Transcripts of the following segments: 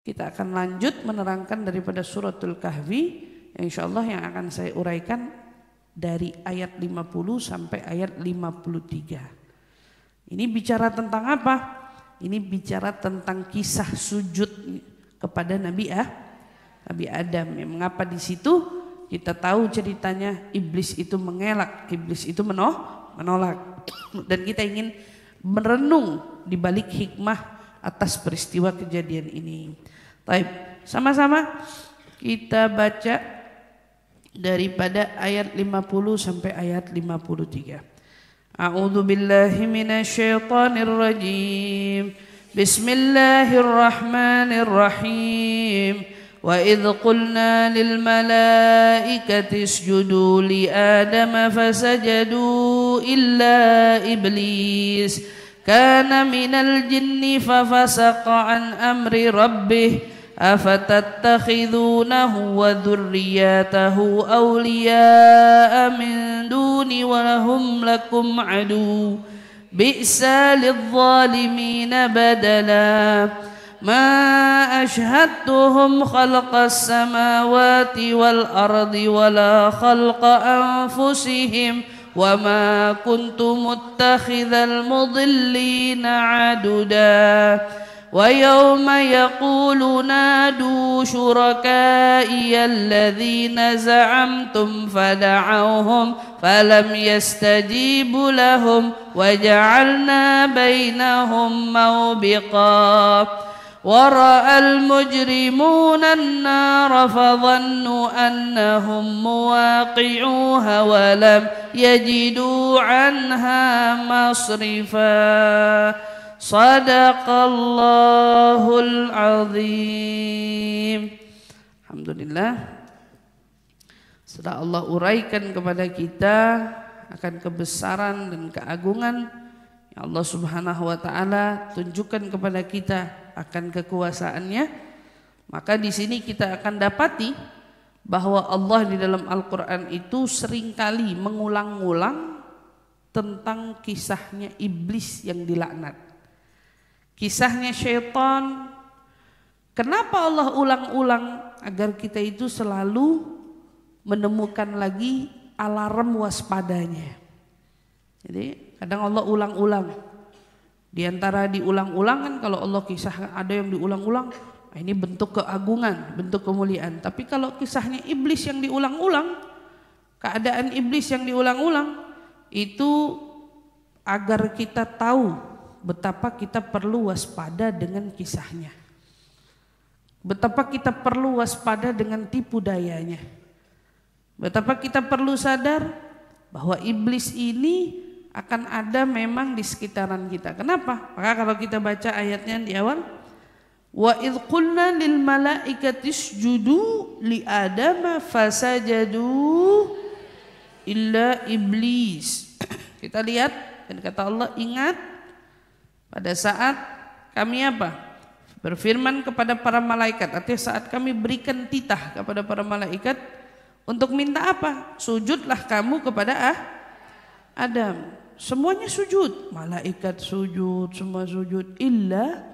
kita akan lanjut menerangkan daripada suratul Kahfi, insyaallah yang akan saya uraikan dari ayat 50 sampai ayat 53. Ini bicara tentang apa? Ini bicara tentang kisah sujud kepada Nabi Adam. Mengapa di situ kita tahu ceritanya iblis itu mengelak, iblis itu menolak. Dan kita ingin merenung di balik hikmah atas peristiwa kejadian ini. Baik, sama-sama kita baca daripada ayat 50 sampai ayat 53. A'udzu billahi minasyaitonir rajim. Bismillahirrahmanirrahim. وَإِذْ قُلْنَا لِلْمَلَائِكَةِ اسْجُدُوا لِآدَمَ فَسَجَدُوا إِلَّا إِبْلِيسَ كَانَ مِنَ الْجِنِّ فَفَسَقَ عَنْ أَمْرِ رَبِّهِ أَفَتَتَّخِذُونَهُ وَذُرِّيَّتَهُ أَوْلِيَاءَ مِنْ دُونِي وَهُمْ لَكُمْ عَدُوٌّ بِئْسَ لِلظَّالِمِينَ بَدَلًا ما أشهدتهم خلق السماوات والأرض ولا خلق أنفسهم وما كنت متخذ المضلين عددا ويوم يقول نادوا شركائي الذين زعمتم فدعوهم فلم يستجيبوا لهم وجعلنا بينهم موبقا ورأى المجرمون النار فظنوا أنهم مواقعوها ولم يجدوا عنها مصرفا صدق الله العظيم. Alhamdulillah, setelah Allah uraikan kepada kita akan kebesaran dan keagungan yang Allah Subhanahu wa taala tunjukkan kepada kita akan kekuasaannya, maka di sini kita akan dapati bahwa Allah di dalam Al-Qur'an itu seringkali mengulang-ulang tentang kisahnya iblis yang dilaknat, kisahnya syaitan. Kenapa Allah ulang-ulang? Agar kita itu selalu menemukan lagi alarm waspadanya. Jadi kadang Allah ulang-ulang. Di antara diulang-ulang kan kalau Allah kisah ada yang diulang-ulang, ini bentuk keagungan, bentuk kemuliaan. Tapi kalau kisahnya iblis yang diulang-ulang, keadaan iblis yang diulang-ulang, itu agar kita tahu betapa kita perlu waspada dengan kisahnya. Betapa kita perlu waspada dengan tipu dayanya. Betapa kita perlu sadar bahwa iblis ini akan ada memang di sekitaran kita. Kenapa? Maka kalau kita baca ayatnya di awal, wa idz qulna lil malaikati isjudu li adama fasajadu illa iblis. Kita lihat dan kata Allah, ingat pada saat kami apa? Berfirman kepada para malaikat. Artinya saat kami berikan titah kepada para malaikat untuk minta apa? Sujudlah kamu kepada Adam. Semuanya sujud, malaikat sujud, semua sujud, illa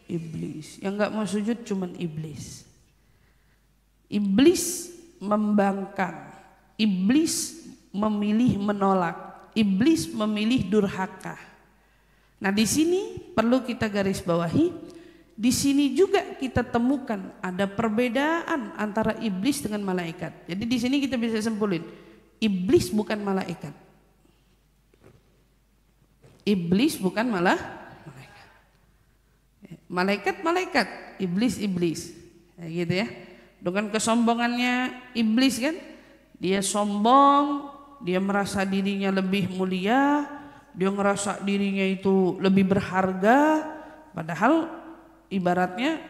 iblis. Yang enggak mau sujud cuman iblis. Iblis membangkang, iblis memilih menolak, iblis memilih durhaka. Nah, di sini perlu kita garis bawahi, di sini juga kita temukan ada perbedaan antara iblis dengan malaikat. Jadi di sini kita bisa simpulin, iblis bukan malaikat. Iblis bukan malaikat. Malaikat, iblis. Ya, gitu ya. Dengan kesombongannya iblis kan, dia sombong, dia merasa dirinya lebih mulia, dia ngerasa dirinya itu lebih berharga, padahal ibaratnya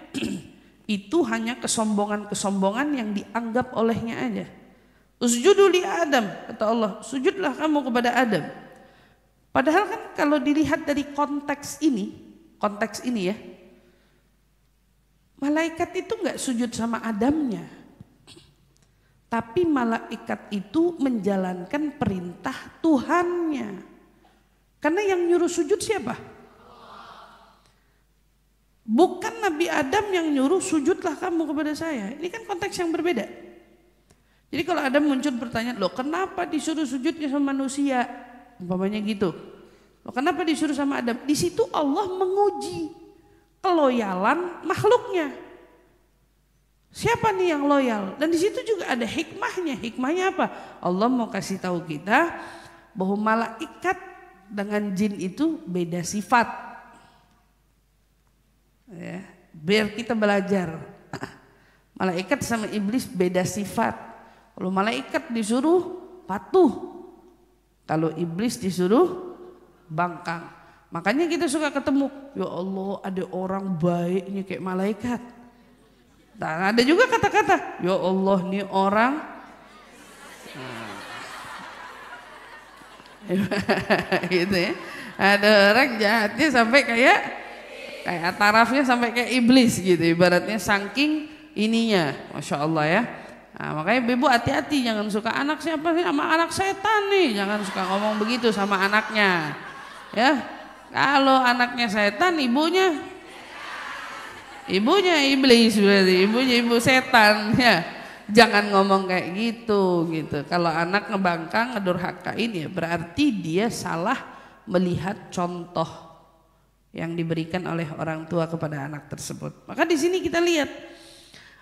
itu hanya kesombongan-kesombongan yang dianggap olehnya aja. Usjudu li Adam, kata Allah, sujudlah kamu kepada Adam. Padahal kan kalau dilihat dari konteks ini ya, malaikat itu enggak sujud sama Adamnya, tapi malaikat itu menjalankan perintah Tuhannya. Karena yang nyuruh sujud siapa? Bukan Nabi Adam yang nyuruh sujudlah kamu kepada saya. Ini kan konteks yang berbeda. Jadi kalau Adam muncul pertanyaan, loh kenapa disuruh sujudnya sama manusia? Umpamanya gitu. Loh kenapa disuruh sama Adam? Di situ Allah menguji keloyalan makhluknya. Siapa nih yang loyal? Dan di situ juga ada hikmahnya. Hikmahnya apa? Allah mau kasih tahu kita bahwa malaikat dengan jin itu beda sifat. Ya, biar kita belajar. Malaikat sama iblis beda sifat. Kalau malaikat disuruh patuh, kalau iblis disuruh bangkang. Makanya kita suka ketemu, ya Allah ada orang baiknya kayak malaikat. Dan ada juga kata-kata, ya Allah nih orang gitu ya. Ada orang jahatnya sampai kayak tarafnya sampai kayak iblis gitu, ibaratnya saking ininya, masya Allah ya. Nah, makanya ibu hati-hati, jangan suka anak siapa sih sama anak setan nih, jangan suka ngomong begitu sama anaknya ya. Kalau anaknya setan, ibunya iblis, berarti ibunya ibu setan ya. Jangan ngomong kayak gitu. Kalau anak ngebangkang, ngedurhakain ya berarti dia salah melihat contoh yang diberikan oleh orang tua kepada anak tersebut. Maka di sini kita lihat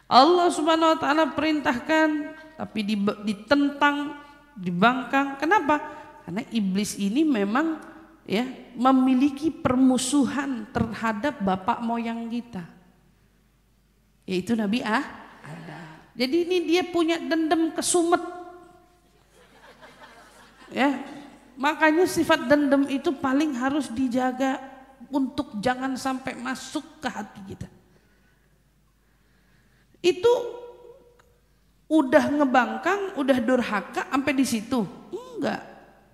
Allah Subhanahu wa taala perintahkan tapi ditentang, dibangkang. Kenapa? Karena iblis ini memang ya memiliki permusuhan terhadap bapak moyang kita, yaitu Nabi Adam. Jadi ini dia punya dendam kesumet. Ya, makanya sifat dendam itu paling harus dijaga untuk jangan sampai masuk ke hati kita. Itu udah ngebangkang, udah durhaka sampai di situ? Enggak.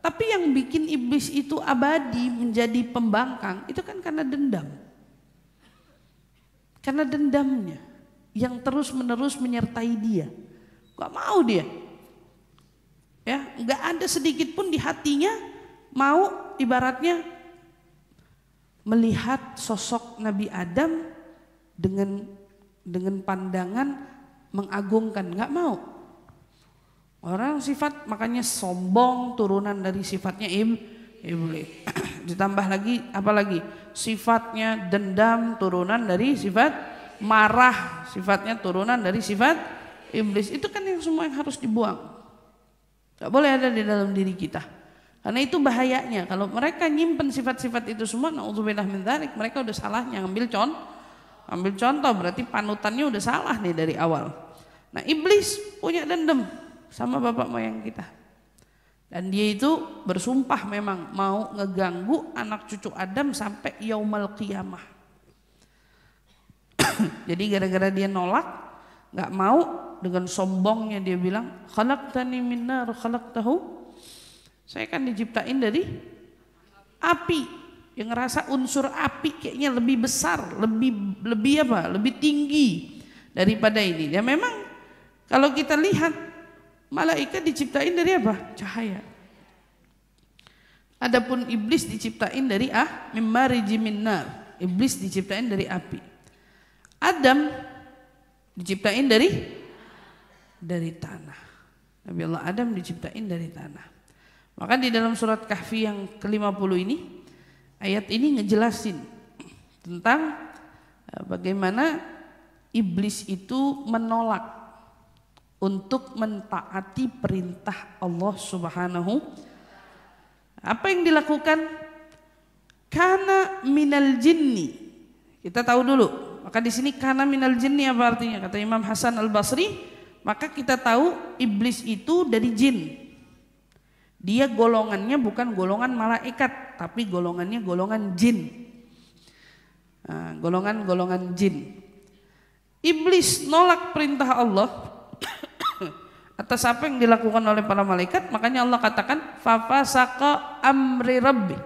Tapi yang bikin iblis itu abadi menjadi pembangkang itu kan karena dendam. Karena dendamnya yang terus-menerus menyertai dia. Gak mau dia. Ya, gak ada sedikit pun di hatinya mau ibaratnya melihat sosok Nabi Adam dengan pandangan mengagungkan, nggak mau. Orang sifat makanya sombong turunan dari sifatnya iblis. Ditambah lagi apalagi sifatnya dendam turunan dari sifat marah, sifatnya turunan dari sifat iblis. Itu kan yang semua yang harus dibuang. Nggak boleh ada di dalam diri kita. Karena itu bahayanya kalau mereka nyimpen sifat-sifat itu semua, naudzubillah min dzalik, mereka udah salahnya ambil contoh berarti panutannya udah salah nih dari awal. Nah, iblis punya dendam sama bapak moyang kita. Dan dia itu bersumpah memang mau ngeganggu anak cucu Adam sampai yaumul qiyamah. Jadi gara-gara dia nolak, nggak mau, dengan sombongnya dia bilang, khalaqtani min nar khalaqtahu, saya kan diciptain dari api. Yang ngerasa unsur api kayaknya lebih besar, lebih tinggi daripada ini. Ya memang kalau kita lihat malaikat diciptain dari apa? Cahaya. Adapun iblis diciptain dari mimmariji min nar. Iblis diciptain dari api. Adam diciptain dari tanah. Nabi Allah Adam diciptain dari tanah. Maka di dalam surat Kahfi yang ke-50 ini, ayat ini ngejelasin tentang bagaimana iblis itu menolak untuk mentaati perintah Allah Subhanahu. Apa yang dilakukan? Kana minal jinni. Kita tahu dulu. Maka di sini kana minal jinni apa artinya? Kata Imam Hasan Al-Basri, maka kita tahu iblis itu dari jin. Dia golongannya bukan golongan malaikat, tapi golongannya golongan jin. Nah, golongan jin. Iblis nolak perintah Allah atas apa yang dilakukan oleh para malaikat, makanya Allah katakan fafasaqa amri rabbi.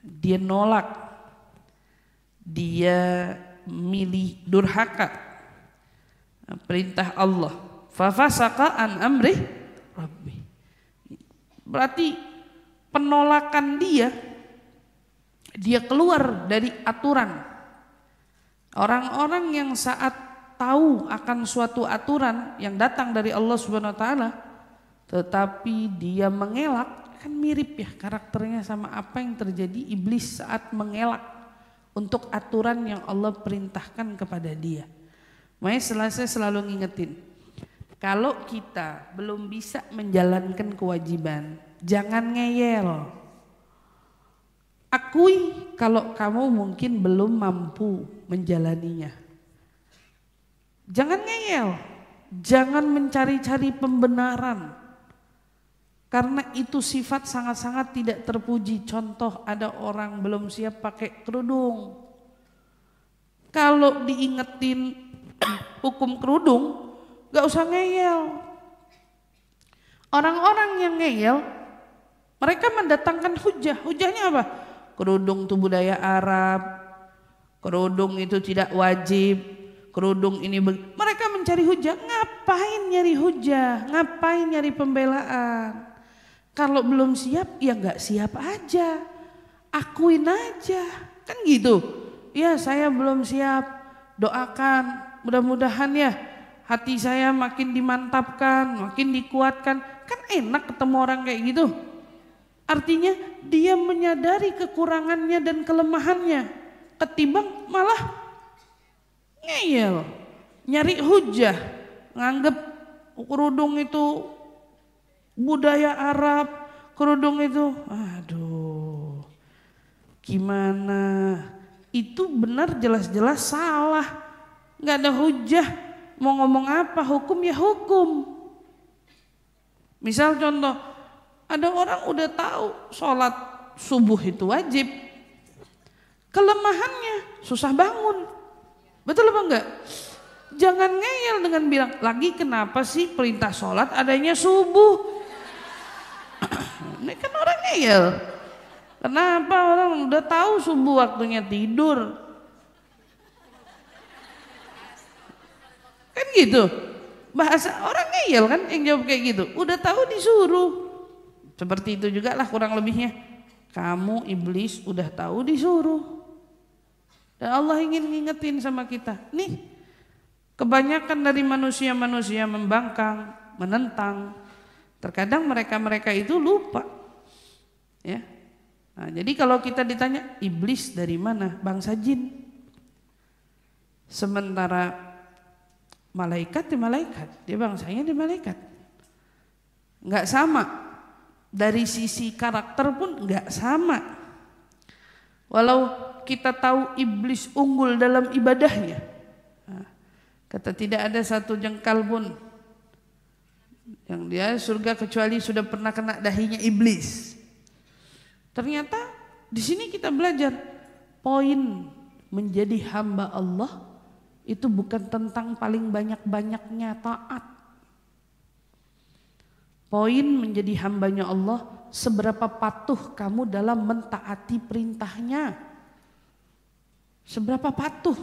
Dia nolak, dia milih durhaka perintah Allah. Fafasaqa an amri rabbi. Berarti penolakan dia dia keluar dari aturan. Orang-orang yang saat tahu akan suatu aturan yang datang dari Allah Subhanahu wa taala tetapi dia mengelak, kan mirip ya karakternya sama apa yang terjadi iblis saat mengelak untuk aturan yang Allah perintahkan kepada dia. Makanya saya selalu ngingetin, kalau kita belum bisa menjalankan kewajiban, jangan ngeyel. Akui kalau kamu mungkin belum mampu menjalaninya. Jangan ngeyel, jangan mencari-cari pembenaran. Karena itu sifat sangat-sangat tidak terpuji. Contoh, ada orang belum siap pakai kerudung. Kalau diingetin hukum kerudung, gak usah ngeyel. Orang-orang yang ngeyel, mereka mendatangkan hujah. Hujahnya apa? Kerudung itu budaya Arab, kerudung itu tidak wajib, kerudung ini mereka mencari hujah. Ngapain nyari hujah? Ngapain nyari pembelaan? Kalau belum siap ya nggak siap aja, akuin aja, kan gitu. Ya saya belum siap, doakan mudah-mudahan ya hati saya makin dimantapkan, makin dikuatkan. Kan enak ketemu orang kayak gitu. Artinya dia menyadari kekurangannya dan kelemahannya, ketimbang malah ngeyel, nyari hujah, nganggep kerudung itu budaya Arab, kerudung itu, aduh, gimana? Itu benar jelas-jelas salah, nggak ada hujah. Mau ngomong apa? Hukum ya hukum. Misal contoh, ada orang udah tahu sholat subuh itu wajib, kelemahannya susah bangun, betul apa enggak? Jangan ngeyel dengan bilang, lagi kenapa sih perintah sholat adanya subuh? Ini kan orang ngeyel. Kenapa orang udah tahu subuh waktunya tidur? Kan gitu. Bahasa orang ngeyel kan yang jawab kayak gitu. Udah tahu disuruh. Seperti itu juga lah kurang lebihnya. Kamu iblis udah tahu disuruh. Dan Allah ingin ngingetin sama kita. Nih, kebanyakan dari manusia-manusia membangkang, menentang. Terkadang mereka-mereka itu lupa. Ya. Nah, jadi kalau kita ditanya iblis dari mana? Bangsa jin. Sementara malaikat di malaikat, dia bangsanya di malaikat. Enggak sama. Dari sisi karakter pun enggak sama. Walau kita tahu iblis unggul dalam ibadahnya. Nah, kata tidak ada satu jengkal pun yang dia surga kecuali sudah pernah kena dahinya iblis. Ternyata di sini kita belajar poin menjadi hamba Allah itu bukan tentang paling banyak-banyaknya taat. Poin menjadi hambanya Allah seberapa patuh kamu dalam mentaati perintahnya. Seberapa patuh.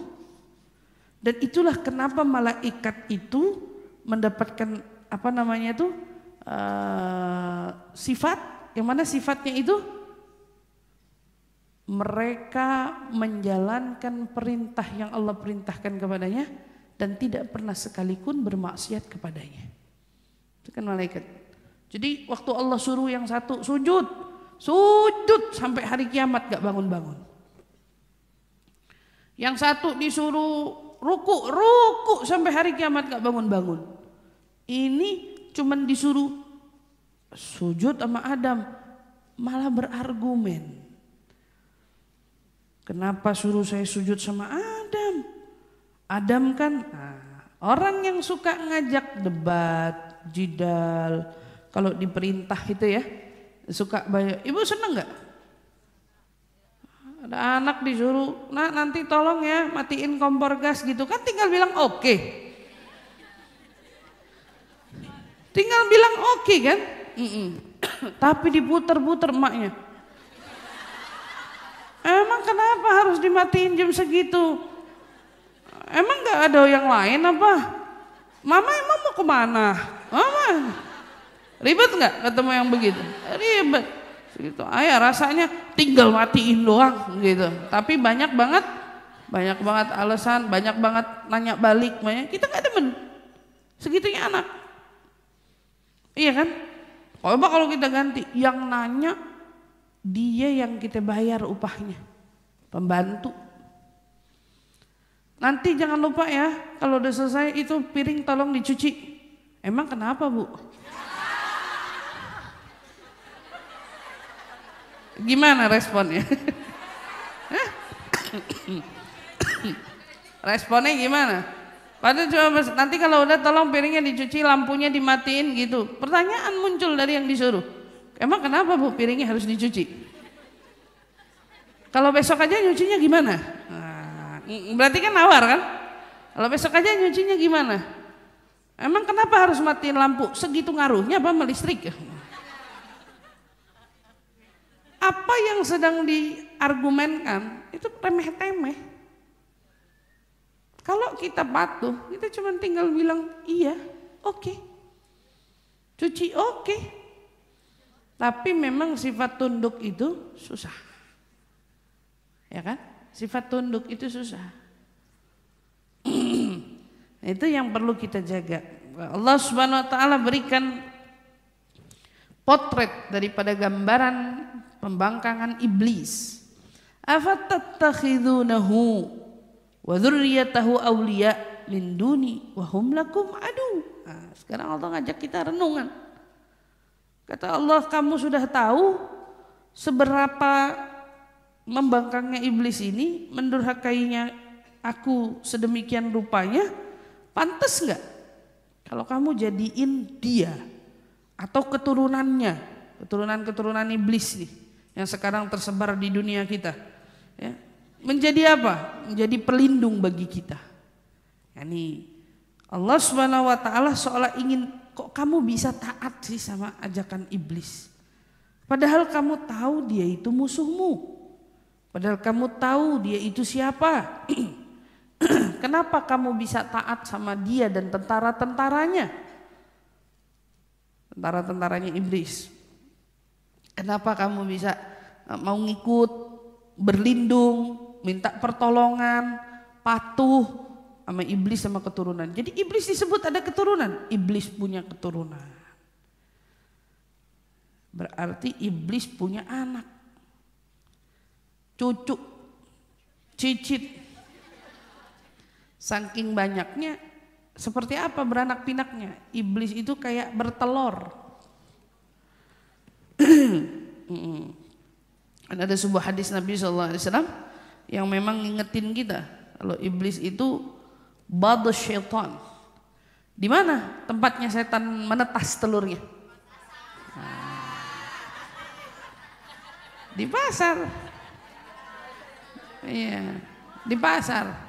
Dan itulah kenapa malaikat itu mendapatkan sifat yang mana sifatnya itu mereka menjalankan perintah yang Allah perintahkan kepadanya dan tidak pernah sekalipun bermaksiat kepadanya. Itu kan malaikat. Jadi waktu Allah suruh yang satu sujud sampai hari kiamat gak bangun-bangun. Yang satu disuruh ruku sampai hari kiamat gak bangun-bangun. Ini cuman disuruh sujud sama Adam, malah berargumen. Kenapa suruh saya sujud sama Adam? Adam kan orang yang suka ngajak debat, jidal, kalau diperintah itu ya, suka banyak. Ibu seneng gak? Ada anak disuruh, nah nanti tolong ya matiin kompor gas gitu kan, tinggal bilang oke. Tinggal bilang oke kan? Tapi diputer-puter emaknya. Emang kenapa harus dimatiin jam segitu? Emang gak ada yang lain apa? Mama emang mau kemana? Mama ribet gak ketemu yang begitu? Ribet. Gitu. Ya rasanya tinggal matiin doang gitu. Tapi banyak banget alasan, banyak banget nanya balik, kita nggak demen. Segitunya anak. Iya kan? Coba kalau kita ganti, yang nanya dia yang kita bayar upahnya, pembantu. Nanti jangan lupa ya, kalau udah selesai itu piring tolong dicuci. Emang kenapa, Bu? Gimana responnya? Responnya gimana? Padahal cuma nanti kalau udah tolong piringnya dicuci, lampunya dimatiin gitu. Pertanyaan muncul dari yang disuruh. Emang kenapa, Bu, piringnya harus dicuci? Kalau besok aja nyucinya gimana? Nah, berarti kan nawar kan? Kalau besok aja nyucinya gimana? Emang kenapa harus matiin lampu? Segitu ngaruhnya apa sama listrik? Apa yang sedang diargumenkan itu remeh-temeh. Kalau kita patuh, kita cuma tinggal bilang iya, oke. Cuci oke. Tapi memang sifat tunduk itu susah. Ya kan? Sifat tunduk itu susah. Itu yang perlu kita jaga. Allah Subhanahu wa taala berikan potret daripada gambaran pembangkangan iblis. Afatattakhidunahu wa dzurriyyatahu awliya min duni wa hum lakum adu. Nah, sekarang Allah ngajak kita renungan. Kata Allah, kamu sudah tahu seberapa membangkangnya iblis ini, mendurhakainya aku sedemikian rupanya. Pantas enggak kalau kamu jadiin dia atau keturunannya, keturunan iblis nih yang sekarang tersebar di dunia kita, ya, menjadi apa? Menjadi pelindung bagi kita. Yani Allah Subhanahu wa taala seolah ingin, kok kamu bisa taat sih sama ajakan iblis? Padahal kamu tahu dia itu musuhmu. Padahal kamu tahu dia itu siapa. Kenapa kamu bisa taat sama dia dan tentara-tentaranya? Tentara-tentaranya iblis. Kenapa kamu bisa mau ngikut, berlindung, minta pertolongan, patuh sama iblis sama keturunan? Jadi iblis disebut ada keturunan. Iblis punya keturunan. Berarti iblis punya anak, cucu, cicit. Saking banyaknya, seperti apa beranak pinaknya? Iblis itu kayak bertelur. Ada sebuah hadis Nabi SAW yang memang ngingetin kita kalau iblis itu badus syaitan. Di mana tempatnya setan menetas telurnya? Di pasar. Iya, di pasar.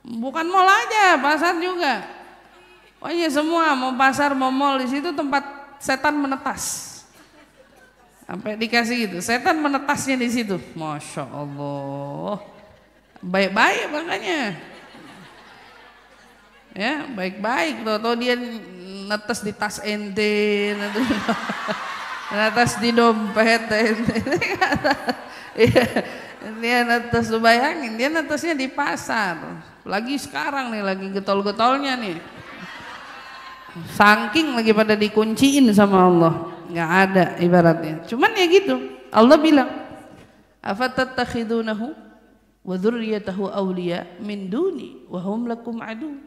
Bukan mall aja, pasar juga. Pokoknya semua, mau pasar, mau mall, di situ tempat setan menetas. Sampai dikasih gitu, setan menetasnya di situ. Masya Allah, baik-baik makanya. Ya, baik-baik. Tau dia netes di tas ente, netes di dompet ente. Dia netes, bayangin, dia netesnya di pasar. Lagi sekarang nih, lagi getol-getolnya nih. Saking lagi pada dikunciin sama Allah, nggak ada ibaratnya. Cuman ya gitu, Allah bilang, afatattakhidunahu wa dzurriyyatahu awliya min duni wa hum lakum adu.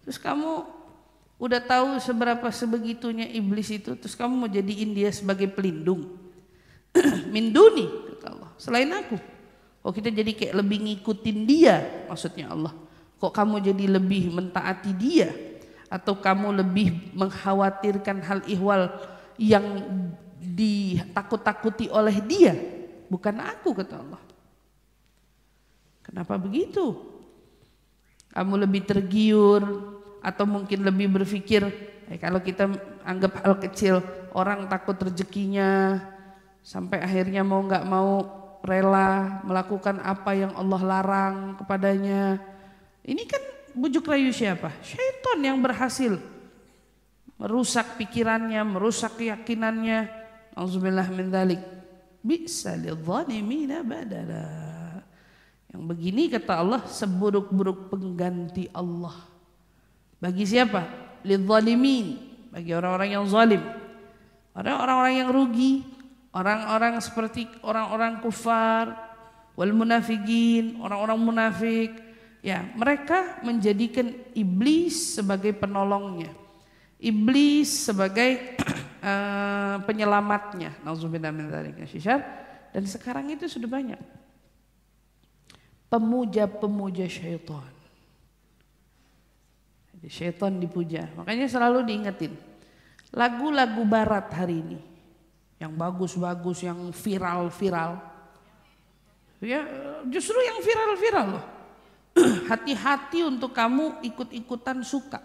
Terus kamu udah tahu seberapa sebegitunya iblis itu, terus kamu mau jadiin dia sebagai pelindung. Min duni, kata Allah, selain aku. Kok kita jadi kayak lebih ngikutin dia, maksudnya Allah. Kok kamu jadi lebih mentaati dia, atau kamu lebih mengkhawatirkan hal ihwal yang ditakut-takuti oleh dia, bukan aku, kata Allah. Kenapa begitu? Kamu lebih tergiur atau mungkin lebih berpikir, kalau kita anggap hal kecil, orang takut rezekinya sampai akhirnya mau nggak mau rela melakukan apa yang Allah larang kepadanya. Ini kan bujuk rayu siapa? Syaitan yang berhasil merusak pikirannya, merusak keyakinannya. Auzubillah min dzalik. Bi'sa lidh-dhalimina badala. Yang begini kata Allah seburuk-buruk pengganti Allah. Bagi siapa? Lidh-dhalimin, bagi orang-orang yang zalim. Orang-orang yang rugi, orang-orang seperti orang-orang kufar, wal munafiqin, orang-orang munafik. Ya, mereka menjadikan iblis sebagai penolongnya. Iblis sebagai penyelamatnya. Nauzubillah min dzalik. Dan sekarang itu sudah banyak pemuja-pemuja syaitan. Jadi syaitan dipuja. Makanya selalu diingetin. Lagu-lagu barat hari ini yang bagus-bagus, yang viral-viral. Ya, justru yang viral-viral loh. Hati-hati untuk kamu ikut-ikutan suka.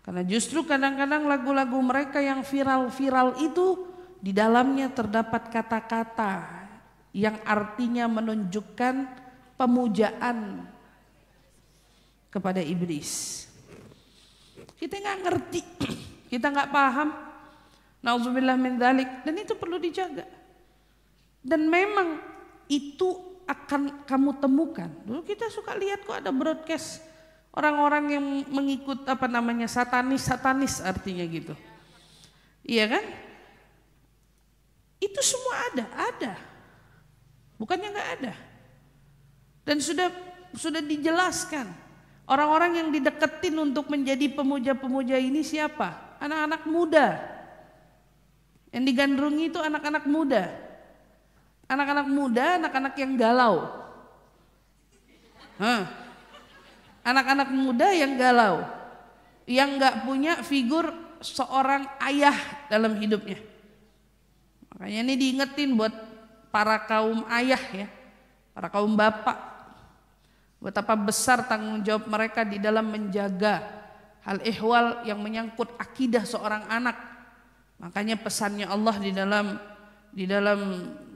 Karena justru kadang-kadang lagu-lagu mereka yang viral-viral itu di dalamnya terdapat kata-kata yang artinya menunjukkan pemujaan kepada iblis. Kita nggak ngerti, kita nggak paham. Nauzubillah min dzalik, dan itu perlu dijaga. Dan memang itu akan kamu temukan. Dulu kita suka lihat kok ada broadcast orang-orang yang mengikut satanis artinya gitu. Iya kan? Itu semua ada. Bukannya nggak ada. Dan sudah dijelaskan. Orang-orang yang dideketin untuk menjadi pemuja-pemuja ini siapa? Anak-anak muda. Yang digandrungi itu anak-anak muda. Anak-anak muda, anak-anak yang galau. Anak-anak muda yang galau, yang nggak punya figur seorang ayah dalam hidupnya. Makanya ini diingetin buat para kaum ayah ya, para kaum bapak, betapa besar tanggung jawab mereka di dalam menjaga hal ihwal yang menyangkut akidah seorang anak. Makanya pesannya Allah di dalam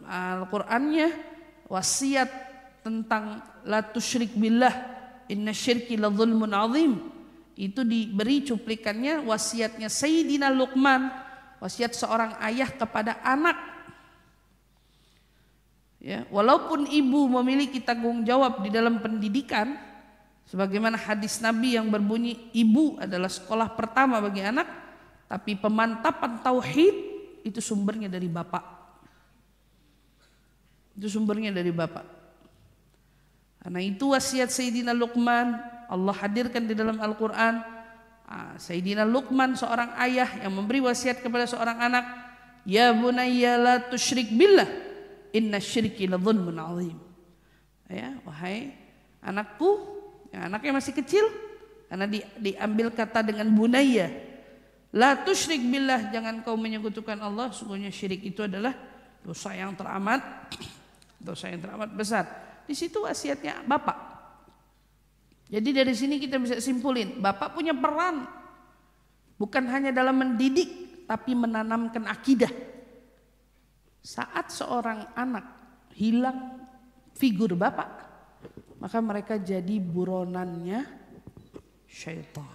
Al-Qur'annya wasiat tentang la tusyrik billah inna syirki la zulmun azim. Itu diberi cuplikannya wasiatnya Sayyidina Luqman, wasiat seorang ayah kepada anak. Ya, walaupun ibu memiliki tanggung jawab di dalam pendidikan, sebagaimana hadis Nabi yang berbunyi ibu adalah sekolah pertama bagi anak, tapi pemantapan tauhid itu sumbernya dari bapak. Itu sumbernya dari bapak. Karena itu wasiat Sayyidina Luqman Allah hadirkan di dalam Al-Quran. Sayyidina Luqman seorang ayah yang memberi wasiat kepada seorang anak, ya bunayya la tusyrik billah inna syirki la zulmun azim. Ya, wahai anakku, yang anaknya masih kecil, karena diambil kata dengan bunayya, la tusyrik billah, jangan kau menyekutukan Allah, sungguhnya syirik itu adalah dosa yang teramat besar. Di situ wasiatnya bapak. Jadi dari sini kita bisa simpulin, bapak punya peran bukan hanya dalam mendidik, tapi menanamkan akidah. Saat seorang anak hilang figur bapak, maka mereka jadi buronannya syaitan.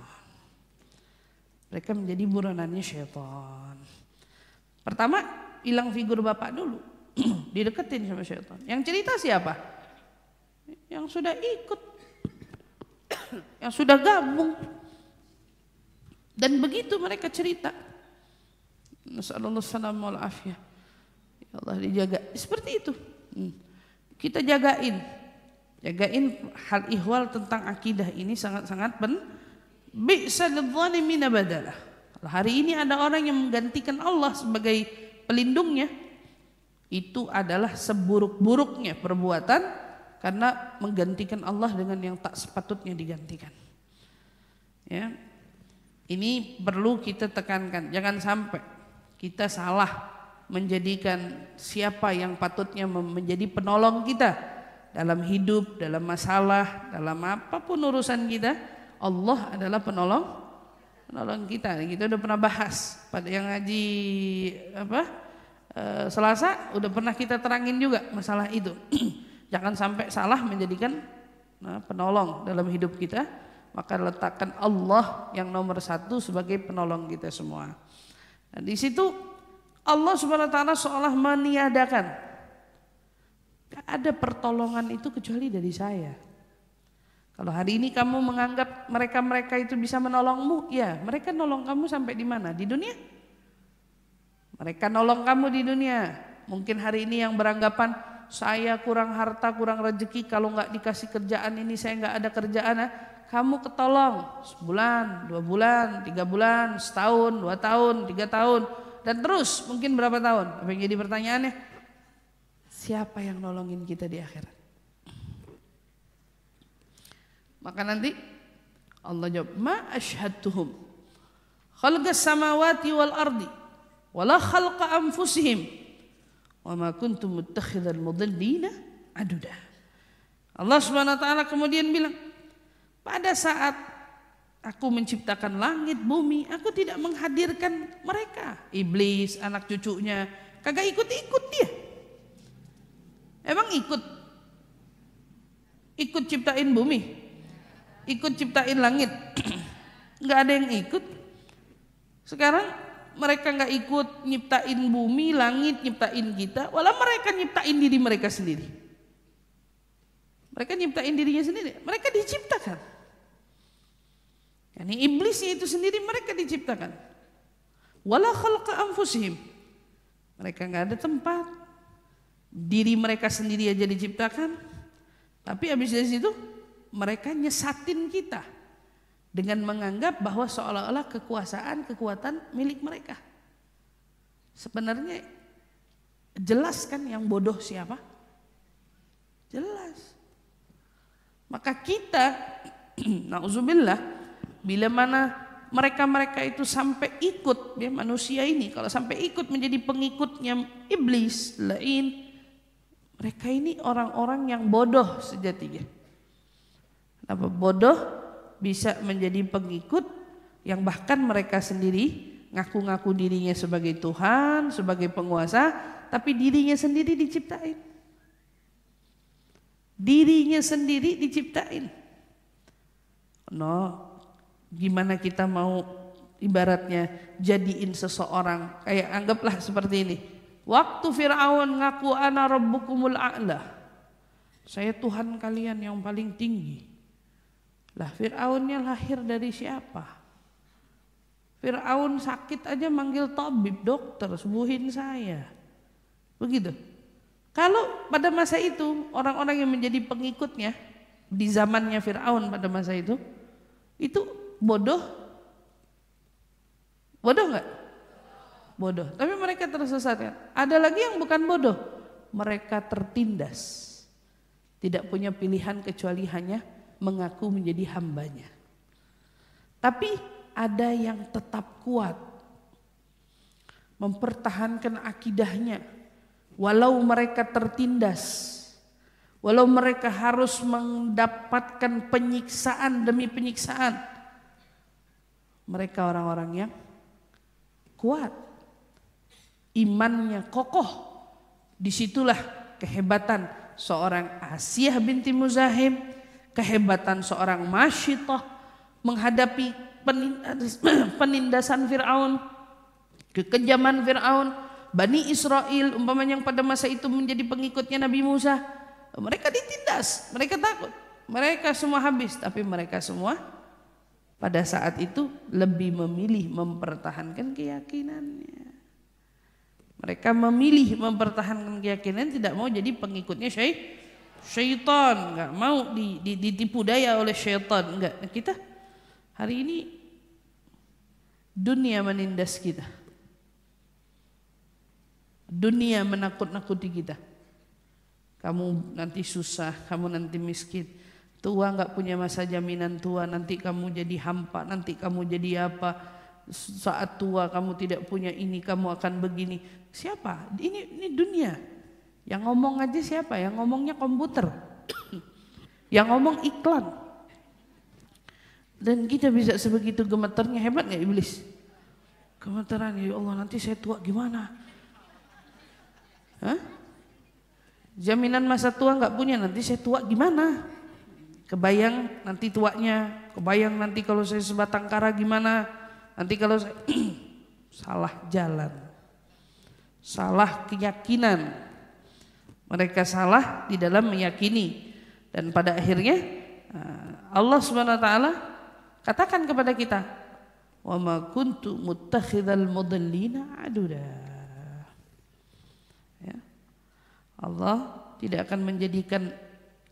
Mereka menjadi buronannya syaitan. Pertama, hilang figur bapak dulu. Dideketin sama syaitan. Yang cerita siapa? Yang sudah ikut, yang sudah gabung. Dan begitu mereka cerita. Nasallallahu salam wal afiyah. Ya Allah, dijaga. Seperti itu. Kita jagain hal ihwal tentang akidah ini sangat-sangat bi'sa lidh-dhalimina badala. Hari ini ada orang yang menggantikan Allah sebagai pelindungnya. Itu adalah seburuk-buruknya perbuatan, karena menggantikan Allah dengan yang tak sepatutnya digantikan. Ya, ini perlu kita tekankan. Jangan sampai kita salah menjadikan siapa yang patutnya menjadi penolong kita dalam hidup, dalam masalah, dalam apapun urusan kita. Allah adalah penolong kita. Kita udah pernah bahas pada yang ngaji Selasa, udah pernah kita terangin juga masalah itu. Jangan sampai salah menjadikan penolong dalam hidup kita, maka letakkan Allah yang nomor satu sebagai penolong kita semua. Nah, di situ Allah Subhanahu wa taala seolah meniadakan. Gak ada pertolongan itu kecuali dari saya. Kalau hari ini kamu menganggap mereka-mereka itu bisa menolongmu, ya mereka nolong kamu sampai di mana? Di dunia. Mereka nolong kamu di dunia. Mungkin hari ini yang beranggapan saya kurang harta, kurang rezeki, kalau nggak dikasih kerjaan ini saya nggak ada kerjaan. Kamu ketolong sebulan, 2 bulan, 3 bulan, setahun, 2 tahun, 3 tahun, dan terus mungkin berapa tahun. Apa yang jadi pertanyaannya? Siapa yang nolongin kita di akhirat? Maka nanti Allah jawab, ma asyhadtuhum khalqas samawati wal ardi wala khalqa anfusihim wa ma kuntum muttakhidhal mudillina aduda. Allah Subhanahu wa taala kemudian bilang, pada saat aku menciptakan langit bumi, aku tidak menghadirkan mereka, iblis, anak cucunya, kagak ikut-ikut dia. Emang ikut ciptain bumi, ikut ciptain langit? Nggak ada yang ikut. Sekarang mereka nggak ikut nyiptain bumi, langit, nyiptain kita, walau mereka nyiptain diri mereka sendiri. Mereka nyiptain dirinya sendiri, mereka diciptakan. Yani iblisnya itu sendiri mereka diciptakan. Wala khalqa anfusihim, mereka nggak ada tempat, diri mereka sendiri aja diciptakan. Tapi habis dari situ mereka nyesatin kita dengan menganggap bahwa seolah-olah kekuatan milik mereka. Sebenarnya jelas kan yang bodoh siapa? Jelas. Maka kita nauzubillah, bila mana mereka-mereka itu sampai ikut, ya manusia ini kalau sampai ikut menjadi pengikutnya iblis, lain, mereka ini orang-orang yang bodoh sejatinya. Kenapa bodoh? Bisa menjadi pengikut yang bahkan mereka sendiri ngaku-ngaku dirinya sebagai Tuhan, sebagai penguasa, tapi dirinya sendiri diciptain. Dirinya sendiri diciptain. No, gimana kita mau ibaratnya jadiin seseorang, kayak anggaplah seperti ini. Waktu Fir'aun ngaku ana rabbukumul a'la, saya Tuhan kalian yang paling tinggi. Lah Fir'aunnya lahir dari siapa? Fir'aun sakit aja manggil tabib, dokter, sembuhin saya. Begitu. Kalau pada masa itu orang-orang yang menjadi pengikutnya di zamannya Fir'aun pada masa itu bodoh. Bodoh nggak? Bodoh. Tapi mereka tersesatkan. Ada lagi yang bukan bodoh, mereka tertindas, tidak punya pilihan kecuali hanya mengaku menjadi hambanya. Tapi ada yang tetap kuat, mempertahankan akidahnya, walau mereka tertindas, walau mereka harus mendapatkan penyiksaan demi penyiksaan. Mereka orang-orang yang kuat, imannya kokoh. Disitulah kehebatan seorang Asiyah binti Muzahim, kehebatan seorang Masyitah menghadapi penindasan Fir'aun, kekejaman Fir'aun. Bani Israel umpamanya yang pada masa itu menjadi pengikutnya Nabi Musa, mereka ditindas, mereka takut, mereka semua habis. Tapi mereka semua pada saat itu lebih memilih mempertahankan keyakinannya. Mereka memilih mempertahankan keyakinan, tidak mau jadi pengikutnya syaitan, nggak mau ditipu daya oleh syaitan. Enggak. Kita hari ini dunia menindas kita, dunia menakut-nakuti kita. Kamu nanti susah, kamu nanti miskin, tua nggak punya masa jaminan tua, nanti kamu jadi hampa, nanti kamu jadi apa, saat tua kamu tidak punya ini, kamu akan begini. Siapa? Ini dunia. Yang ngomong aja siapa? Yang ngomongnya komputer, yang ngomong iklan. Dan kita bisa sebegitu gemeternya. Hebat nggak iblis? Gemeteran, ya Allah nanti saya tua gimana? Hah? Jaminan masa tua nggak punya, nanti saya tua gimana? Kebayang nanti tuanya, kebayang nanti kalau saya sebatang kara gimana? Nanti kalau saya salah jalan. salah keyakinan. Mereka salah di dalam meyakini, dan pada akhirnya Allah Subhanahu wa taala katakan kepada kita, wa ma kuntu muttakhidhal mudallina aduda. Ya. Allah tidak akan menjadikan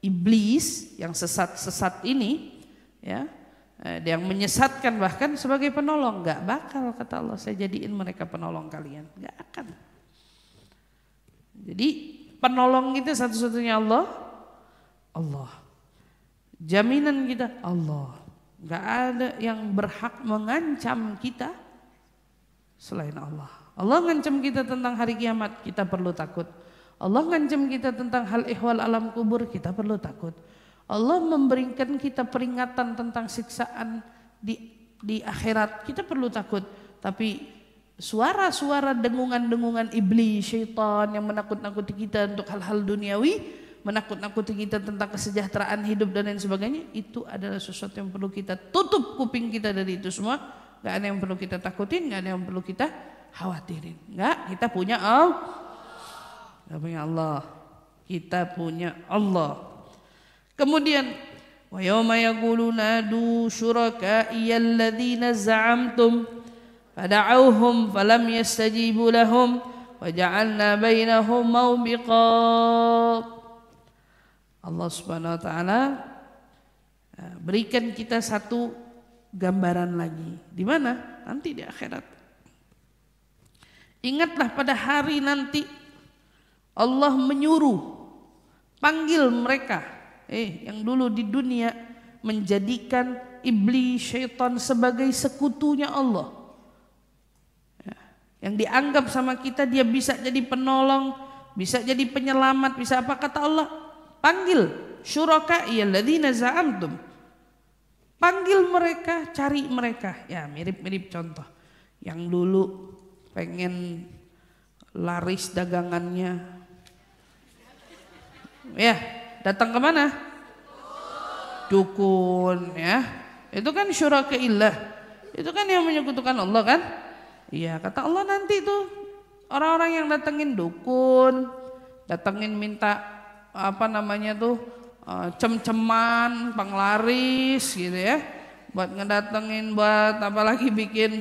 iblis yang sesat-sesat ini, ya, yang menyesatkan bahkan sebagai penolong. Enggak bakal, kata Allah, saya jadiin mereka penolong kalian. Enggak akan. Jadi penolong kita satu-satunya Allah. Jaminan kita Allah. Enggak ada yang berhak mengancam kita selain Allah. Allah ngancam kita tentang hari kiamat, kita perlu takut. Allah ngancam kita tentang hal ihwal alam kubur, kita perlu takut. Allah memberikan kita peringatan tentang siksaan di akhirat, kita perlu takut. Tapi suara-suara dengungan-dengungan iblis, syaitan yang menakut-nakuti kita untuk hal-hal duniawi, menakut-nakuti kita tentang kesejahteraan hidup dan lain sebagainya, itu adalah sesuatu yang perlu kita tutup kuping kita dari itu semua. Gak ada yang perlu kita takutin, gak ada yang perlu kita khawatirin. Enggak, kita punya Allah. Kita punya Allah. Kita punya Allah. Kemudian wa yauma yaqulu nadu syuraka'iyal ladzina za'amtum fada'awhum falam yastajibu lahum wa ja'alna bainahum mawbiqa. Allah Subhanahu wa taala berikan kita satu gambaran lagi. Di mana? Nanti di akhirat. Ingatlah pada hari nanti Allah menyuruh, panggil mereka yang dulu di dunia menjadikan iblis, syaitan sebagai sekutunya Allah, yang dianggap sama kita dia bisa jadi penolong, bisa jadi penyelamat, bisa apa. Kata Allah, panggil syuraka'iyal ladzina za'amtum, panggil mereka, cari mereka. Ya mirip-mirip contoh yang dulu pengen laris dagangannya, ya datang ke mana? Dukun, ya. Itu kan syuraka'illah. Itu kan yang menyekutukan Allah kan? Iya, kata Allah nanti tuh orang-orang yang datengin dukun, datengin minta apa namanya tuh cem-ceman, penglaris gitu ya. Buat ngedatengin, buat apalagi bikin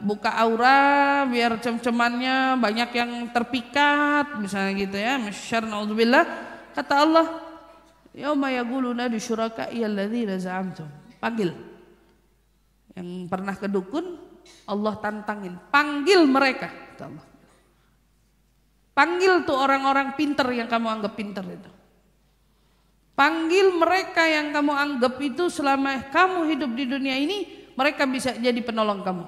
buka aura biar cem-cemannya banyak yang terpikat misalnya gitu ya, masyar naudzubillah. Kata Allah, yauma yaquluna li syuraka'iyal ladzina za'amtum, panggil yang pernah ke dukun, Allah tantangin, panggil mereka, kata Allah. Panggil tuh orang-orang pinter yang kamu anggap pinter itu, panggil mereka yang kamu anggap itu selama kamu hidup di dunia ini mereka bisa jadi penolong kamu.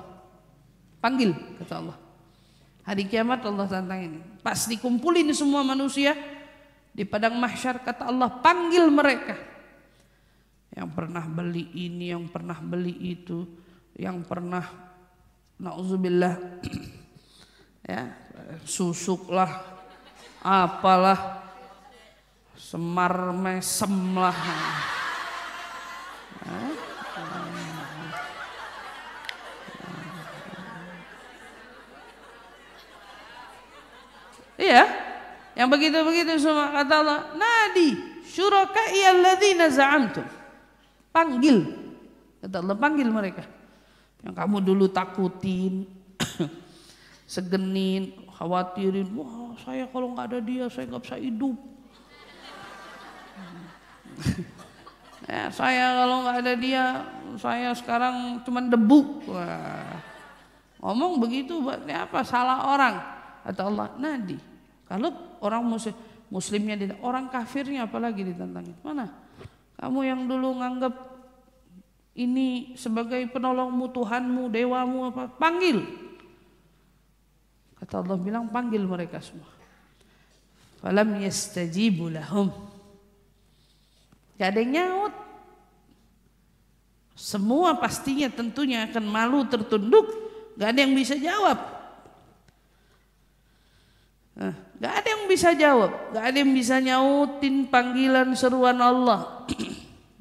Panggil, kata Allah. Hari kiamat Allah tantangin. Pas dikumpulin semua manusia di padang mahsyar, kata Allah, panggil mereka. Yang pernah beli ini, yang pernah beli itu, yang pernah na'udzubillah ya, susuk lah, apalah, semar mesem lah. Iya, yang begitu-begitu semua, kata Allah, nadi syuraka'iyal ladzina za'amtum, panggil, kata Allah, panggil mereka yang kamu dulu takutin, segenin, khawatirin. Wah, saya kalau nggak ada dia saya nggak bisa hidup. Ya, saya kalau nggak ada dia saya sekarang cuma debu. Wah, ngomong begitu buatnya apa? Salah orang. Kata Allah, nadi. Kalau orang muslimnya ditantang, orang kafirnya apalagi ditantangin. Mana? Kamu yang dulu nganggap ini sebagai penolongmu, Tuhanmu, dewamu apa? Panggil. Kata Allah bilang, panggil mereka semua. Falam yastajibu lahum. Gak ada yang nyaut. Semua pastinya tentunya akan malu tertunduk. Gak ada yang bisa jawab. Gak ada yang bisa jawab, gak ada yang bisa nyautin panggilan seruan Allah.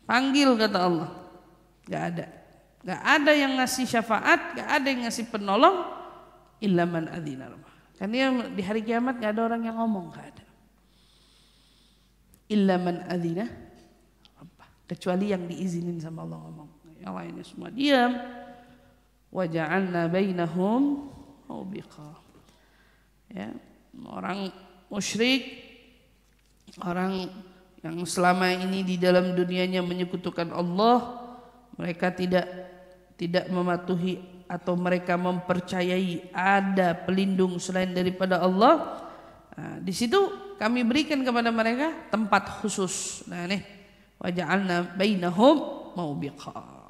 Panggil, kata Allah. Gak ada yang ngasih syafaat, gak ada yang ngasih penolong illa man adzina. Karena di hari kiamat enggak ada orang yang ngomong, enggak ada. Illa man adzina, kecuali yang diizinin sama Allah ngomong. Yang lainnya semua diam. Wa ja'alna bainahum mawbiqa. Ya, orang musyrik, orang yang selama ini di dalam dunianya menyekutukan Allah, mereka tidak mematuhi atau mereka mempercayai ada pelindung selain daripada Allah. Nah, di situ kami berikan kepada mereka tempat khusus. Nah, nih waja'alna bainahum mawbiqa.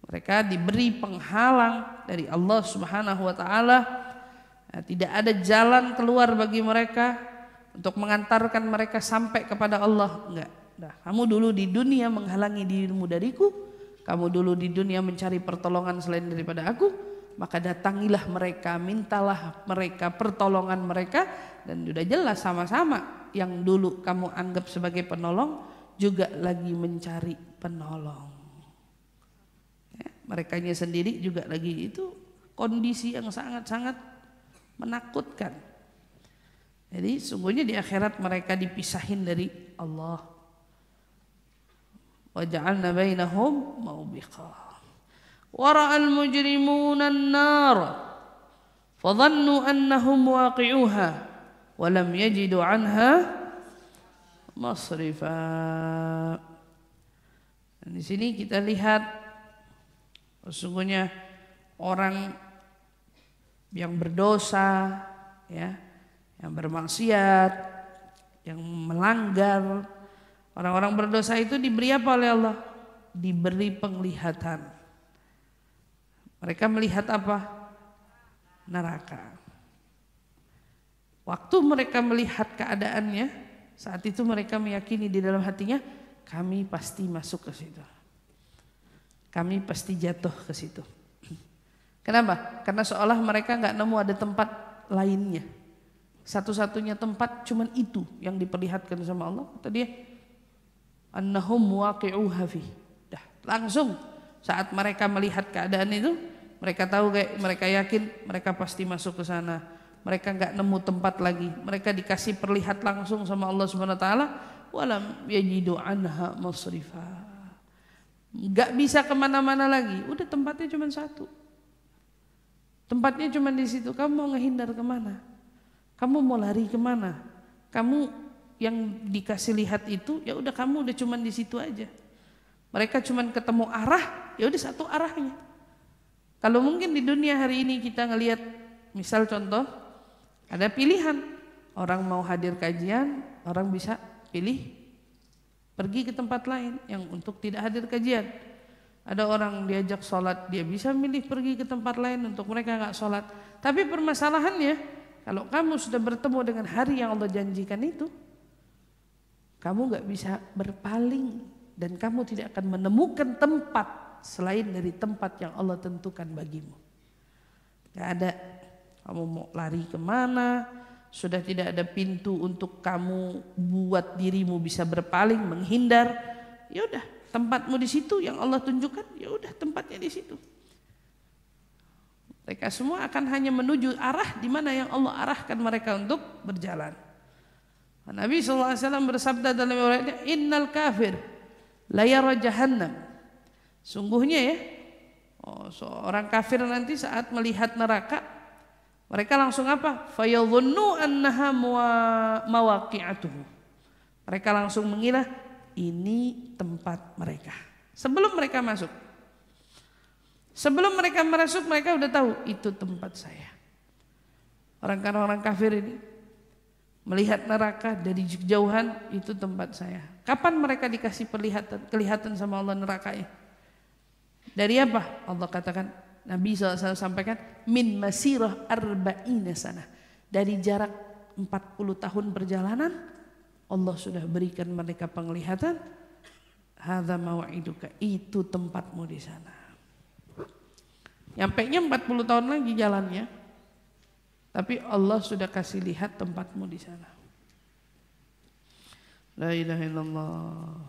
Mereka diberi penghalang dari Allah Subhanahu wa taala. Nah, tidak ada jalan keluar bagi mereka untuk mengantarkan mereka sampai kepada Allah. Enggak. Nah, kamu dulu di dunia menghalangi dirimu dariku, kamu dulu di dunia mencari pertolongan selain daripada aku, maka datangilah mereka, mintalah mereka pertolongan mereka, dan sudah jelas sama-sama yang dulu kamu anggap sebagai penolong juga lagi mencari penolong. Ya, merekanya sendiri juga lagi, itu kondisi yang sangat-sangat menakutkan. Jadi sungguhnya di akhirat mereka dipisahin dari Allah. Wa ja'alna bainahum mawbiqa. Wa ra'al mujrimuna an-nar fa dhannu annahum waqi'uha wa lam yajidu 'anha masrifa. Dan di sini kita lihat sesungguhnya orang yang berdosa, ya, yang bermaksiat, yang melanggar, orang-orang berdosa itu diberi apa oleh Allah? Diberi penglihatan. Mereka melihat apa? Neraka. Waktu mereka melihat keadaannya, saat itu mereka meyakini di dalam hatinya, kami pasti masuk ke situ. Kami pasti jatuh ke situ. Kenapa? Karena seolah mereka nggak nemu ada tempat lainnya. Satu-satunya tempat cuman itu yang diperlihatkan sama Allah. Kata dia, annahum waqi'uha fi. Dah, langsung saat mereka melihat keadaan itu, mereka tahu, kayak mereka yakin mereka pasti masuk ke sana. Mereka enggak nemu tempat lagi. Mereka dikasih perlihat langsung sama Allah Subhanahu wa taala, walam yajidu anha masrifa. Enggak bisa kemana-mana lagi. Udah tempatnya cuma satu. Tempatnya cuma di situ. Kamu mau ngehindar kemana? Kamu mau lari kemana? Kamu yang dikasih lihat itu, ya udah kamu udah cuman di situ aja. Mereka cuman ketemu arah, ya udah satu arahnya. Kalau mungkin di dunia hari ini kita ngelihat, misal contoh, ada pilihan, orang mau hadir kajian, orang bisa pilih pergi ke tempat lain yang untuk tidak hadir kajian. Ada orang diajak sholat, dia bisa milih pergi ke tempat lain untuk mereka nggak sholat. Tapi permasalahannya, kalau kamu sudah bertemu dengan hari yang Allah janjikan itu, kamu gak bisa berpaling dan kamu tidak akan menemukan tempat selain dari tempat yang Allah tentukan bagimu. Gak ada. Kamu mau lari kemana, sudah tidak ada pintu untuk kamu buat dirimu bisa berpaling, menghindar. Ya udah, tempatmu di situ yang Allah tunjukkan, ya udah tempatnya di situ. Mereka semua akan hanya menuju arah di mana yang Allah arahkan mereka untuk berjalan. Nabi SAW bersabda dalam riwayatnya, innal kafir la yara jahannam. Sungguhnya ya, seorang kafir nanti saat melihat neraka, mereka langsung apa? Fayadhunnu annaha mawaqi'atuhu. Mereka langsung mengira ini tempat mereka. Sebelum mereka masuk. Sebelum mereka masuk, mereka udah tahu itu tempat saya. Orang kafir ini melihat neraka dari jauhan, itu tempat saya. Kapan mereka dikasih kelihatan sama Allah nerakanya? Dari apa? Allah katakan, Nabi SAW sampaikan, min masirah arba'ina sana. Dari jarak 40 tahun perjalanan, Allah sudah berikan mereka penglihatan. Hadza mau'iduka, itu tempatmu di sana. Nyampainya 40 tahun lagi jalannya, tapi Allah sudah kasih lihat tempatmu di sana. La ilaha illallah.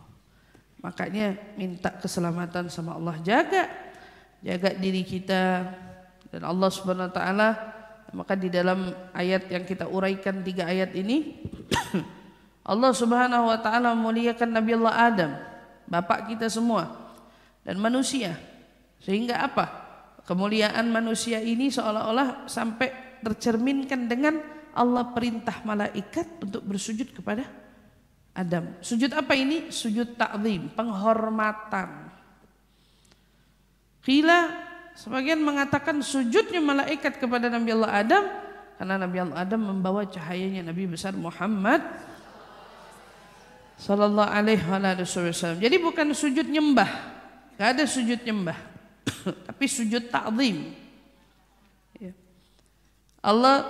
Makanya minta keselamatan sama Allah, jaga diri kita Dan Allah Subhanahu wa taala, maka di dalam ayat yang kita uraikan 3 ayat ini Allah Subhanahu wa taala memuliakan Nabi Allah Adam, bapak kita semua, dan manusia. Sehingga apa? Kemuliaan manusia ini seolah-olah sampai tercerminkan dengan Allah perintah malaikat untuk bersujud kepada Adam. Sujud apa ini? Sujud ta'zim, penghormatan. Qila, sebagian mengatakan sujudnya malaikat kepada Nabi Allah Adam karena Nabi Allah Adam membawa cahayanya Nabi besar Muhammad sallallahu alaihi wasallam. Jadi bukan sujud nyembah, gak ada sujud nyembah, tapi sujud ta'zim. Allah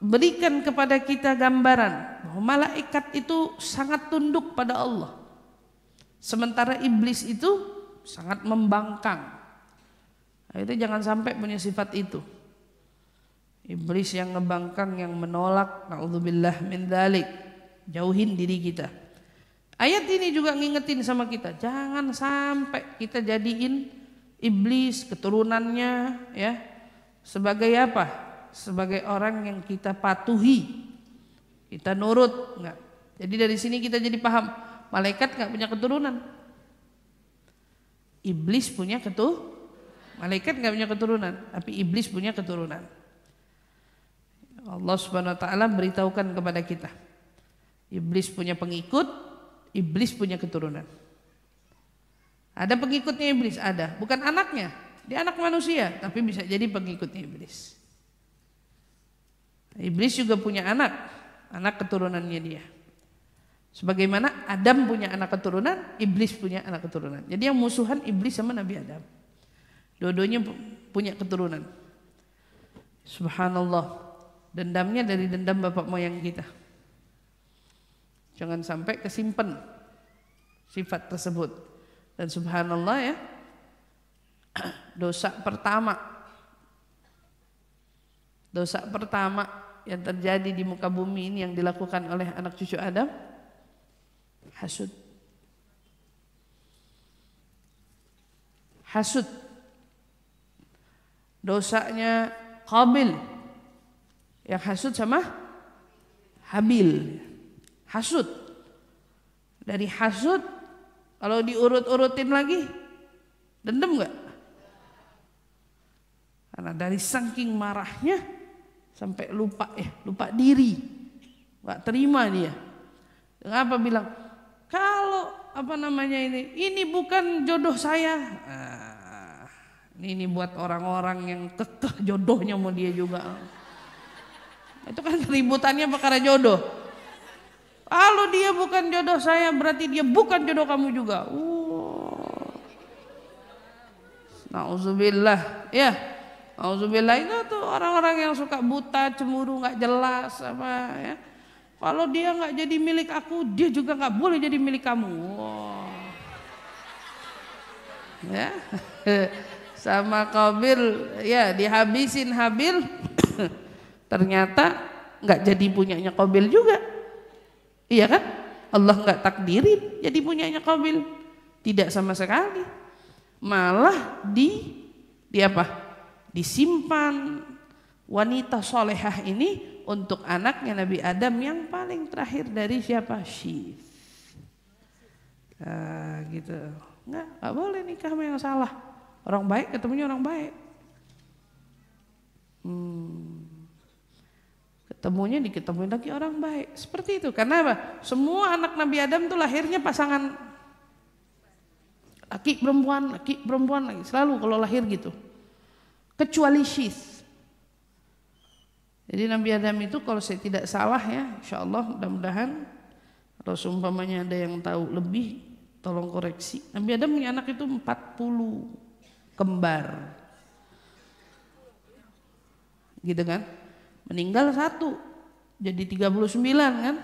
berikan kepada kita gambaran bahwa malaikat itu sangat tunduk pada Allah, sementara iblis itu sangat membangkang. Itu jangan sampai punya sifat itu. Iblis yang ngebangkang, yang menolak, na'udzubillah min dzalik. Jauhin diri kita. Ayat ini juga ngingetin sama kita, jangan sampai kita jadiin iblis keturunannya ya sebagai apa? Sebagai orang yang kita patuhi, kita nurut, enggak. Jadi dari sini kita jadi paham, malaikat enggak punya keturunan. Iblis punya malaikat enggak punya keturunan, tapi iblis punya keturunan. Allah Subhanahu wa taala beritahukan kepada kita. Iblis punya pengikut, iblis punya keturunan. Ada pengikutnya iblis, ada. Bukan anaknya, dia anak manusia, tapi bisa jadi pengikutnya iblis. Iblis juga punya anak keturunannya dia. Sebagaimana Adam punya anak keturunan, iblis punya anak keturunan. Jadi yang musuhan iblis sama Nabi Adam. Dua-duanya punya keturunan. Subhanallah. Dendamnya dari dendam bapak moyang kita. Jangan sampai kesimpan sifat tersebut. Dan subhanallah ya, dosa pertama yang terjadi di muka bumi ini yang dilakukan oleh anak cucu Adam, hasud. Hasud. Dosanya Qabil yang hasud sama Habil. Hasud. Dari hasud kalau diurut-urutin lagi, dendam enggak? Karena dari saking marahnya sampai lupa diri, enggak terima dia. Kenapa bilang kalau ini bukan jodoh saya. Ini buat orang-orang yang kekeh jodohnya mau dia juga. Itu kan keributannya perkara jodoh. Kalau dia bukan jodoh saya, berarti dia bukan jodoh kamu juga. Nauzubillah, ya. Nauzubillah itu tuh orang-orang yang suka buta, cemburu, nggak jelas apa ya. Kalau dia nggak jadi milik aku, dia juga nggak boleh jadi milik kamu. Ya. Sama Qabil, ya dihabisin Habil, ternyata nggak jadi punyanya Qabil juga. Iya kan? Allah nggak takdirin jadi punyanya Qabil, tidak sama sekali. Malah disimpan wanita solehah ini untuk anaknya Nabi Adam yang paling terakhir dari siapa? Syith. Gitu. Nggak boleh nikah sama yang salah. Orang baik ketemunya orang baik. Diketemuin lagi orang baik. Seperti itu. Karena apa? Semua anak Nabi Adam tuh lahirnya pasangan laki perempuan lagi. Selalu kalau lahir gitu. Kecuali Syith. Jadi Nabi Adam itu kalau saya tidak salah ya, insyaallah mudah-mudahan kalau seumpamanya ada yang tahu lebih tolong koreksi. Nabi Adam punya anak itu 40 kembar. Gitu kan? Meninggal 1 jadi 39 kan,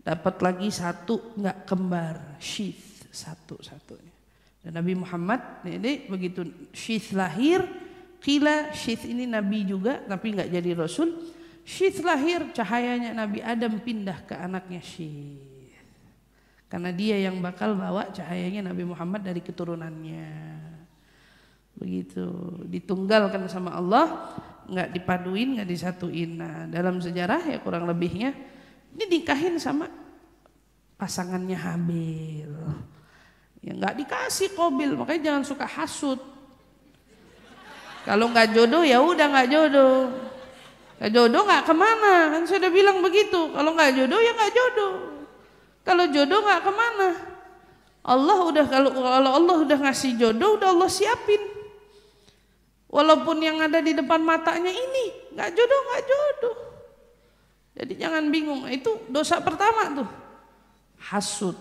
dapat lagi 1 nggak kembar, Syith satu-satunya. Dan Nabi Muhammad ini begitu Syith lahir, qila Syith ini Nabi juga tapi nggak jadi Rasul. Syith lahir, cahayanya Nabi Adam pindah ke anaknya Syith, karena dia yang bakal bawa cahayanya Nabi Muhammad dari keturunannya. Begitu, ditunggalkan sama Allah, nggak dipaduin, nggak disatuin. Nah, dalam sejarah ya kurang lebihnya ini nikahin sama pasangannya Habil. Ya nggak dikasih Qabil, makanya jangan suka hasut. Kalau nggak jodoh ya udah nggak jodoh. Nggak jodoh nggak kemana, kan saya udah bilang begitu. Kalau nggak jodoh ya nggak jodoh. Kalau jodoh nggak kemana. Allah udah kalau Allah udah ngasih jodoh, udah Allah siapin. Walaupun yang ada di depan matanya ini nggak jodoh, nggak jodoh. Jadi jangan bingung. Itu dosa pertama tuh, hasud.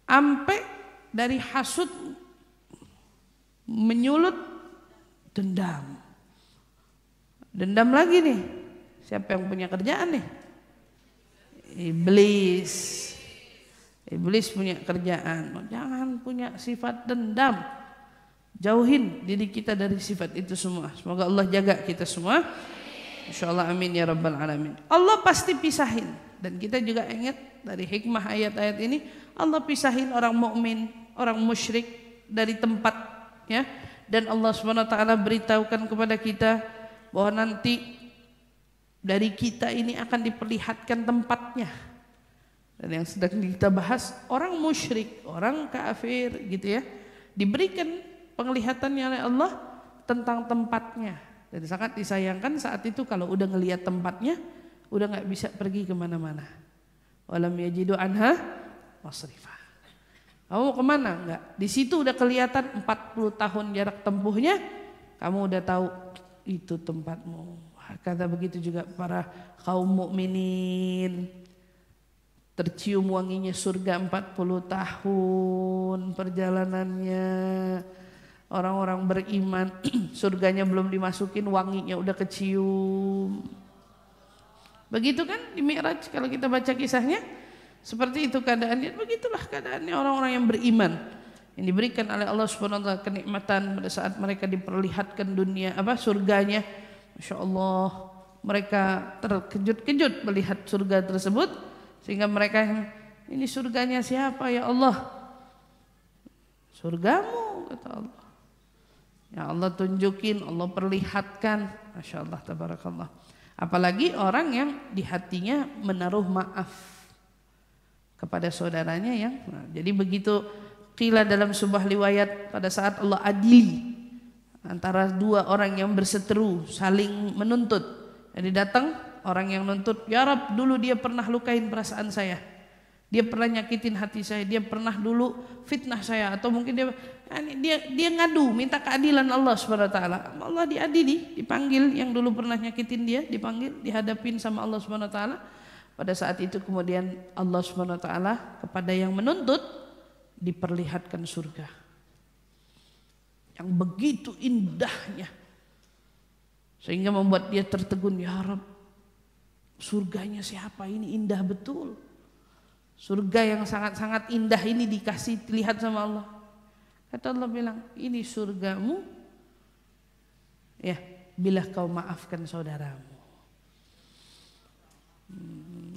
Ampe dari hasud menyulut dendam. Dendam lagi nih. Siapa yang punya kerjaan nih? Iblis. Iblis punya kerjaan. Jangan punya sifat dendam. Jauhin diri kita dari sifat itu semua. Semoga Allah jaga kita semua. Insyaallah amin ya rabbal alamin. Allah pasti pisahin. Dan kita juga ingat dari hikmah ayat-ayat ini, Allah pisahin orang mukmin, orang musyrik dari tempat, ya. Dan Allah Subhanahu wa taala beritahukan kepada kita bahwa nanti dari kita ini akan diperlihatkan tempatnya. Dan yang sedang kita bahas orang musyrik, orang kafir gitu ya, diberikan penglihatannya oleh Allah tentang tempatnya. Dan sangat disayangkan saat itu kalau udah ngelihat tempatnya, udah nggak bisa pergi kemana-mana. Walam yajidu anha masrifah. Kamu mau kemana? Enggak. Di situ udah kelihatan 40 tahun jarak tempuhnya, kamu udah tahu itu tempatmu. Kata begitu juga para kaum mukminin. Tercium wanginya surga 40 tahun perjalanannya. Orang-orang beriman surganya belum dimasukin, wanginya udah kecium. Begitu kan di Mi'raj kalau kita baca kisahnya, seperti itu keadaannya. Begitulah keadaannya orang-orang yang beriman, yang diberikan oleh Allah Subhanahu wa taala kenikmatan pada saat mereka diperlihatkan dunia surganya. Masya Allah, mereka terkejut-kejut melihat surga tersebut, sehingga mereka, ini surganya siapa ya Allah? Surgamu, kata Allah. Ya Allah tunjukin, Allah perlihatkan. Masya Allah, tabarakallah. Apalagi orang yang di hatinya menaruh maaf kepada saudaranya yang, jadi begitu qila dalam sebuah riwayat pada saat Allah adili antara dua orang yang berseteru saling menuntut. Jadi datang orang yang nuntut, ya Rab, dulu dia pernah lukain perasaan saya, dia pernah nyakitin hati saya, dia pernah dulu fitnah saya, atau mungkin dia ngadu minta keadilan Allah Subhanahu wa taala. Allah diadili, dipanggil yang dulu pernah nyakitin dia, dipanggil, dihadapin sama Allah Subhanahu wa taala. Pada saat itu kemudian Allah Subhanahu wa taala kepada yang menuntut diperlihatkan surga yang begitu indahnya, sehingga membuat dia tertegun, ya Rabb, surganya siapa ini, indah betul. Surga yang sangat-sangat indah ini dikasih lihat sama Allah. Kata Allah bilang, ini surgamu ya bila kau maafkan saudaramu.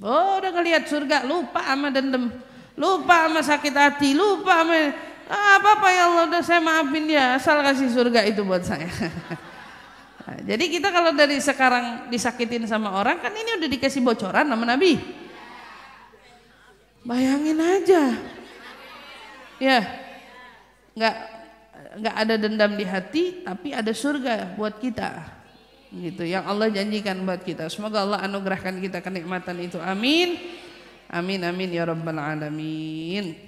Oh, udah ngelihat surga, lupa sama dendam, lupa sama sakit hati, lupa sama apa-apa, ya Allah udah saya maafin dia, asal kasih surga itu buat saya. Nah, jadi kita kalau dari sekarang disakitin sama orang, kan ini udah dikasih bocoran sama Nabi. Bayangin aja, ya, nggak ada dendam di hati, tapi ada surga buat kita, gitu. Yang Allah janjikan buat kita. Semoga Allah anugerahkan kita kenikmatan itu. Amin, amin, amin ya rabbal alamin.